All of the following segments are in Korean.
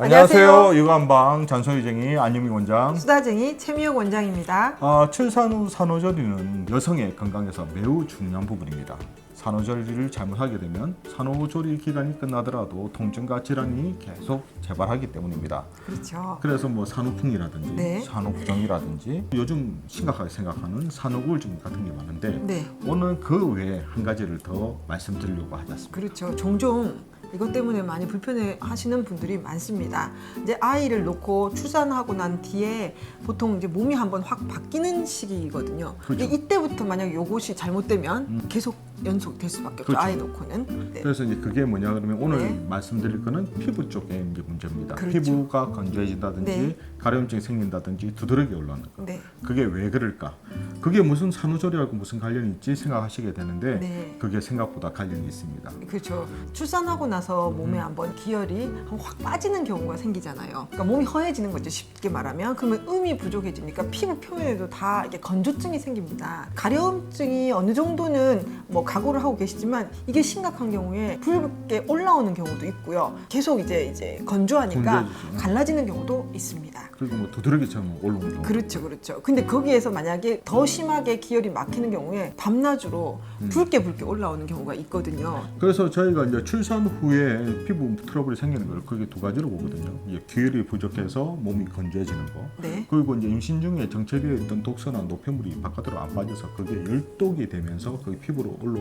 안녕하세요. 육아한방 잔소리쟁이 안유미 원장. 수다쟁이 최미혁 원장입니다. 출산 후 산후조리는 여성의 건강에서 매우 중요한 부분입니다. 산후조리를 잘못하게 되면 산후조리 기간이 끝나더라도 통증과 질환이 계속 재발하기 때문입니다. 그렇죠. 그래서 뭐 산후풍이라든지 네. 산후부정이라든지 요즘 심각하게 생각하는 산후우울증 같은 게 많은데 네. 오늘 그 외에 한 가지를 더 말씀드리려고 하지 않습니까? 그렇죠. 종종 이것 때문에 많이 불편해 하시는 분들이 많습니다. 이제 아이를 놓고 출산하고 난 뒤에 보통 이제 몸이 한번 확 바뀌는 시기거든요. 그렇죠. 이때부터 만약 요것이 잘못되면 계속 연속될 수밖에 없죠. 그렇죠. 아이 놓고는. 네. 그래서 이제 그게 뭐냐 그러면 오늘 네. 말씀드릴 거는 피부 쪽에 이제 문제입니다. 그렇죠. 피부가 건조해진다든지 네. 가려움증이 생긴다든지 두드러기 올라오는 거. 네. 그게 왜 그럴까? 그게 무슨 산후조리하고 무슨 관련이 있지 생각하시게 되는데 네. 그게 생각보다 관련이 있습니다. 그렇죠. 출산하고 나서 몸에 한번 기혈이 한번 확 빠지는 경우가 생기잖아요. 그러니까 몸이 허해지는 거죠. 쉽게 말하면. 그러면 음이 부족해지니까 피부 표면에도 다 이게 건조증이 생깁니다. 가려움증이 어느 정도는 뭐 각오를 하고 계시지만 이게 심각한 경우에 붉게 올라오는 경우도 있고요. 계속 이제 건조하니까 건조해지죠. 갈라지는 경우도 있습니다. 그리고 뭐 두드러기처럼 올라오는 경우. 그렇죠, 그렇죠. 근데 거기에서 만약에 더 심하게 기혈이 막히는 경우에 밤낮으로 붉게 올라오는 경우가 있거든요. 그래서 저희가 이제 출산 후에 피부 트러블이 생기는 걸 그게 두 가지로 보거든요. 이제 기혈이 부족해서 몸이 건조해지는 거. 네. 그리고 이제 임신 중에 정체되어 있던 독소나 노폐물이 바깥으로 안 빠져서 그게 열독이 되면서 그 피부로 올라오는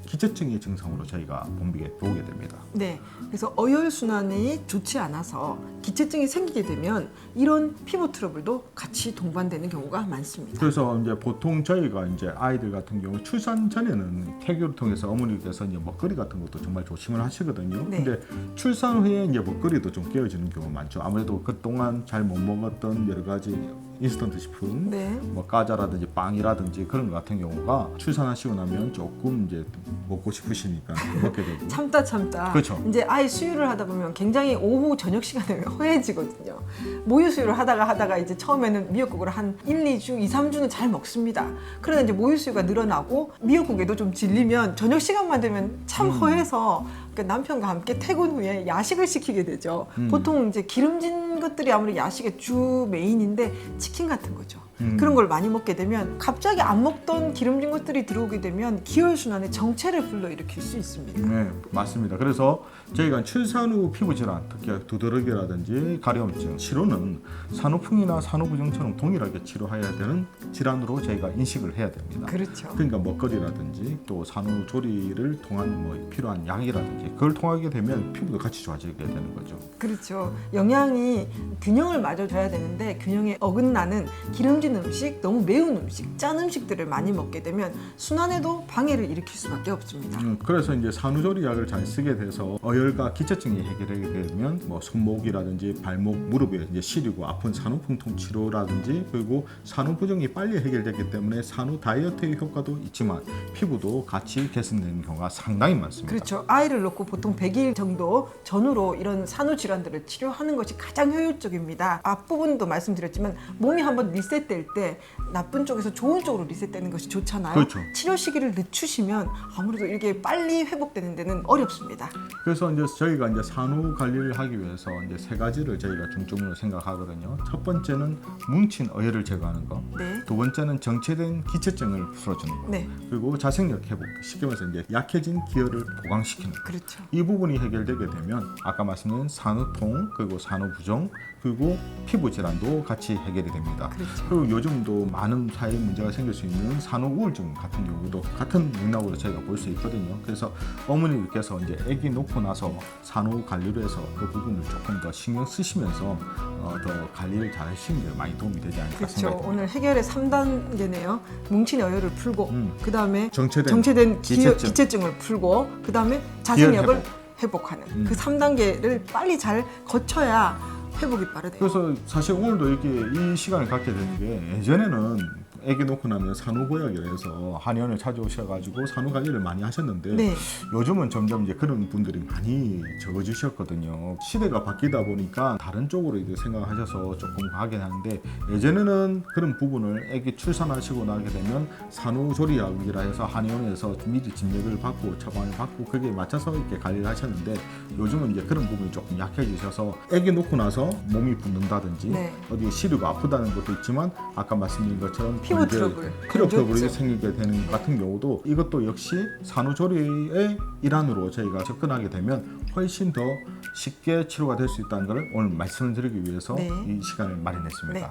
기저증의 증상으로 저희가 보게 됩니다. 네, 그래서 어혈순환이 좋지 않아서 기체증이 생기게 되면 이런 피부 트러블도 같이 동반되는 경우가 많습니다. 그래서 이제 보통 저희가 이제 아이들 같은 경우 출산 전에는 태교를 통해서 어머니께서 이제 먹거리 같은 것도 정말 조심을 하시거든요. 네. 근데 출산 후에 이제 먹거리도 좀 깨어지는 경우가 많죠. 아무래도 그동안 잘 못 먹었던 여러 가지 인스턴트 식품, 네. 뭐 과자라든지 빵이라든지 그런 것 같은 경우가 출산하시고 나면 조금 이제 먹고 싶으시니까 먹게 되고. 참다 그렇죠. 이제 아이 수유를 하다 보면 굉장히 오후 저녁 시간에 허해지거든요. 모유 수유를 하다가 이제 처음에는 미역국을 한 1, 2주, 2, 3주는 잘 먹습니다. 그러다 이제 모유 수유가 늘어나고 미역국에도 좀 질리면 저녁 시간만 되면 참 허해서 그러니까 남편과 함께 퇴근 후에 야식을 시키게 되죠. 보통 이제 기름진 것들이 아무리 야식의 주 메인인데 치킨 같은 거죠. 그런 걸 많이 먹게 되면 갑자기 안 먹던 기름진 것들이 들어오게 되면 기혈순환에 정체를 불러일으킬 수 있습니다. 네, 맞습니다. 그래서 저희가 출산 후 피부 질환, 특히 두드러기라든지 가려움증 치료는 산후풍이나 산후부정처럼 동일하게 치료해야 되는 질환으로 저희가 인식을 해야 됩니다. 그렇죠. 그러니까 먹거리라든지 또 산후조리를 통한 뭐 필요한 약이라든지 그걸 통하게 되면 피부도 같이 좋아지게 되는 거죠. 그렇죠. 영양이 균형을 맞아줘야 되는데 균형에 어긋나는 기름진 음식, 너무 매운 음식, 짠 음식들을 많이 먹게 되면 순환에도 방해를 일으킬 수밖에 없습니다. 그래서 이제 산후조리 약을 잘 쓰게 돼서 어혈과 기저증이 해결하게 되면 뭐 손목이라든지 발목, 무릎에 이제 시리고 아픈 산후풍통 치료라든지 그리고 산후부정이 빨리 해결되기 때문에 산후 다이어트의 효과도 있지만 피부도 같이 개선되는 경우가 상당히 많습니다. 그렇죠. 아이를 놓고 보통 100일 정도 전후로 이런 산후 질환들을 치료하는 것이 가장 효율적입니다. 앞부분도 말씀드렸지만 몸이 한번 리셋될 때 나쁜 쪽에서 좋은 쪽으로 리셋되는 것이 좋잖아요. 그렇죠. 치료 시기를 늦추시면 아무래도 이게 빨리 회복되는 데는 어렵습니다. 그래서 이제 저희가 이제 산후 관리를 하기 위해서 이제 세 가지를 저희가 중점으로 생각하거든요. 첫 번째는 뭉친 어혈을 제거하는 거. 네. 두 번째는 정체된 기체증을 풀어주는 거. 네. 그리고 자생력 회복, 쉽게 말해서 이제 약해진 기혈을 보강시키는 거. 그렇죠. 이 부분이 해결되게 되면 아까 말씀드린 산후통 그리고 산후부종 그리고 피부 질환도 같이 해결이 됩니다. 그렇죠. 그리고 요즘도 많은 사회 문제가 생길 수 있는 산후우울증 같은 경우도 같은 맥락으로 저희가 볼 수 있거든요. 그래서 어머니께서 이제 아기 놓고 나서 산후 관리를 해서 그 부분을 조금 더 신경 쓰시면서 더 관리를 잘 하시는 게 많이 도움이 되지 않을까 그렇죠. 생각이 듭니다. 오늘 해결의 3단계네요. 뭉친 어혈을 풀고 그 다음에 정체된 기체증을 풀고 그 다음에 자생력을 회복하는 그 3단계를 빨리 잘 거쳐야 회복이 빠르대요. 그래서 사실 오늘도 이렇게 이 시간을 갖게 된 게 예전에는 아기 놓고 나면 산후보약이라 해서 한의원을 찾아오셔가지고 산후 관리를 많이 하셨는데 네. 요즘은 점점 이제 그런 분들이 많이 적어지셨거든요. 시대가 바뀌다 보니까 다른 쪽으로 이제 생각하셔서 조금 가긴 하는데 예전에는 그런 부분을 아기 출산하시고 나게 되면 산후조리약이라 해서 한의원에서 미리 진료를 받고 처방을 받고 그게 맞춰서 이렇게 관리를 하셨는데 요즘은 이제 그런 부분이 조금 약해지셔서 아기 놓고 나서 몸이 붓는다든지 네. 어디 시리고 아프다는 것도 있지만 아까 말씀드린 것처럼 피부 관절, 트러블, 피로 트러블이 건조증. 생기게 되는 같은 경우도 이것도 역시 산후조리의 일환으로 저희가 접근하게 되면 훨씬 더 쉽게 치료가 될 수 있다는 것을 오늘 말씀을 드리기 위해서 네. 이 시간을 마련했습니다. 네.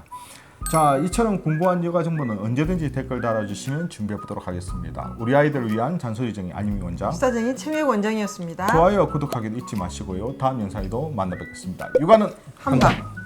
자, 이처럼 궁금한 여가 정보는 언제든지 댓글 달아주시면 준비해 보도록 하겠습니다. 우리 아이들을 위한 잔소리쟁이 안유미 원장. 수다쟁이 최미혁 원장이었습니다. 좋아요, 구독하기도 잊지 마시고요. 다음 영상에도 만나 뵙겠습니다. 육아는 한방.